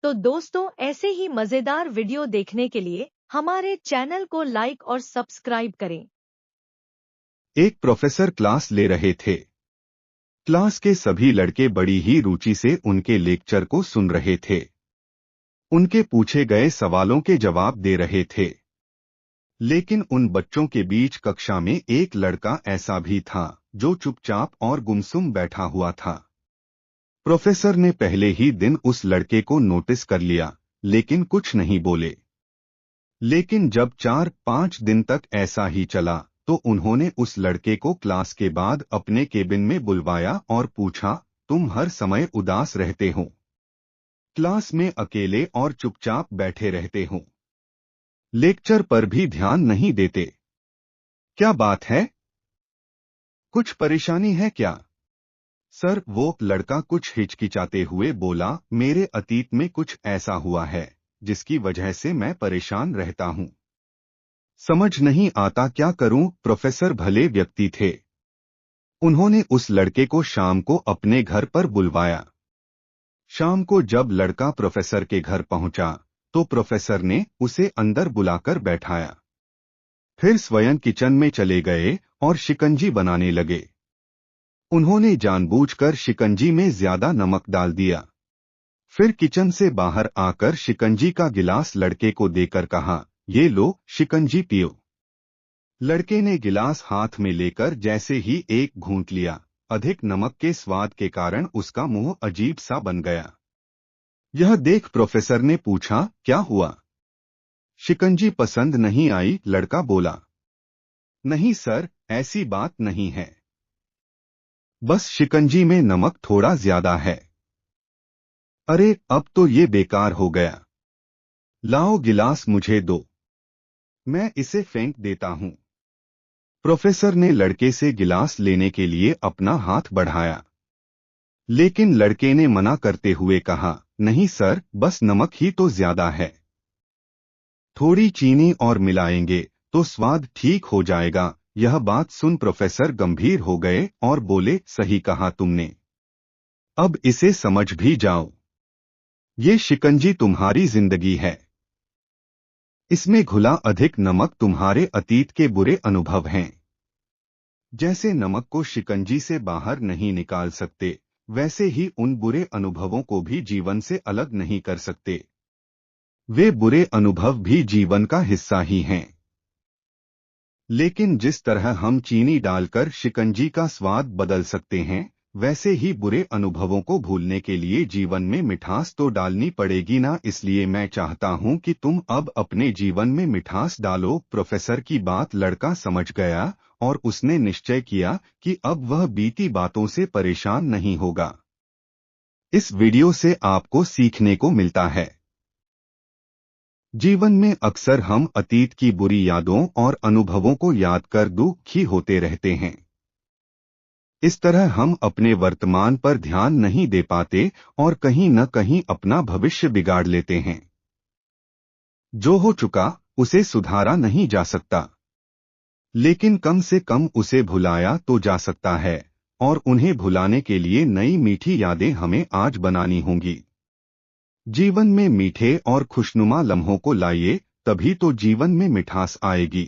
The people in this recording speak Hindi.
तो दोस्तों, ऐसे ही मजेदार वीडियो देखने के लिए हमारे चैनल को लाइक और सब्सक्राइब करें। एक प्रोफेसर क्लास ले रहे थे। क्लास के सभी लड़के बड़ी ही रुचि से उनके लेक्चर को सुन रहे थे। उनके पूछे गए सवालों के जवाब दे रहे थे। लेकिन उन बच्चों के बीच कक्षा में एक लड़का ऐसा भी था जो चुपचाप और गुमसुम बैठा हुआ था। प्रोफेसर ने पहले ही दिन उस लड़के को नोटिस कर लिया, लेकिन कुछ नहीं बोले। लेकिन जब 4-5 दिन तक ऐसा ही चला, तो उन्होंने उस लड़के को क्लास के बाद अपने केबिन में बुलवाया और पूछा, तुम हर समय उदास रहते हो, क्लास में अकेले और चुपचाप बैठे रहते हो, लेक्चर पर भी ध्यान नहीं देते, क्या बात है? कुछ परेशानी है क्या? सर, वो लड़का कुछ हिचकिचाते हुए बोला, मेरे अतीत में कुछ ऐसा हुआ है जिसकी वजह से मैं परेशान रहता हूं। समझ नहीं आता क्या करूं। प्रोफेसर भले व्यक्ति थे। उन्होंने उस लड़के को शाम को अपने घर पर बुलवाया। शाम को जब लड़का प्रोफेसर के घर पहुंचा, तो प्रोफेसर ने उसे अंदर बुलाकर बैठाया। फिर स्वयं किचन में चले गए और शिकंजी बनाने लगे। उन्होंने जानबूझकर शिकंजी में ज्यादा नमक डाल दिया। फिर किचन से बाहर आकर शिकंजी का गिलास लड़के को देकर कहा, ये लो, शिकंजी पियो। लड़के ने गिलास हाथ में लेकर जैसे ही एक घूंट लिया, अधिक नमक के स्वाद के कारण उसका मुंह अजीब सा बन गया। यह देख प्रोफेसर ने पूछा, क्या हुआ? शिकंजी पसंद नहीं आई, लड़का बोला। नहीं सर, ऐसी बात नहीं है, बस शिकंजी में नमक थोड़ा ज्यादा है। अरे, अब तो ये बेकार हो गया। लाओ गिलास मुझे दो, मैं इसे फेंक देता हूं। प्रोफेसर ने लड़के से गिलास लेने के लिए अपना हाथ बढ़ाया, लेकिन लड़के ने मना करते हुए कहा, नहीं सर, बस नमक ही तो ज्यादा है, थोड़ी चीनी और मिलाएंगे तो स्वाद ठीक हो जाएगा। यह बात सुन प्रोफेसर गंभीर हो गए और बोले, सही कहा तुमने, अब इसे समझ भी जाओ। ये शिकंजी तुम्हारी जिंदगी है, इसमें घुला अधिक नमक तुम्हारे अतीत के बुरे अनुभव हैं। जैसे नमक को शिकंजी से बाहर नहीं निकाल सकते, वैसे ही उन बुरे अनुभवों को भी जीवन से अलग नहीं कर सकते। वे बुरे अनुभव भी जीवन का हिस्सा ही हैं। लेकिन जिस तरह हम चीनी डालकर शिकंजी का स्वाद बदल सकते हैं, वैसे ही बुरे अनुभवों को भूलने के लिए जीवन में मिठास तो डालनी पड़ेगी ना। इसलिए मैं चाहता हूं कि तुम अब अपने जीवन में मिठास डालो। प्रोफेसर की बात लड़का समझ गया और उसने निश्चय किया कि अब वह बीती बातों से परेशान नहीं होगा। इस वीडियो से आपको सीखने को मिलता है, जीवन में अक्सर हम अतीत की बुरी यादों और अनुभवों को याद कर दुखी होते रहते हैं। इस तरह हम अपने वर्तमान पर ध्यान नहीं दे पाते और कहीं न कहीं अपना भविष्य बिगाड़ लेते हैं। जो हो चुका उसे सुधारा नहीं जा सकता, लेकिन कम से कम उसे भुलाया तो जा सकता है, और उन्हें भुलाने के लिए नई मीठी यादें हमें आज बनानी होंगी। जीवन में मीठे और खुशनुमा लम्हों को लाइए, तभी तो जीवन में मिठास आएगी।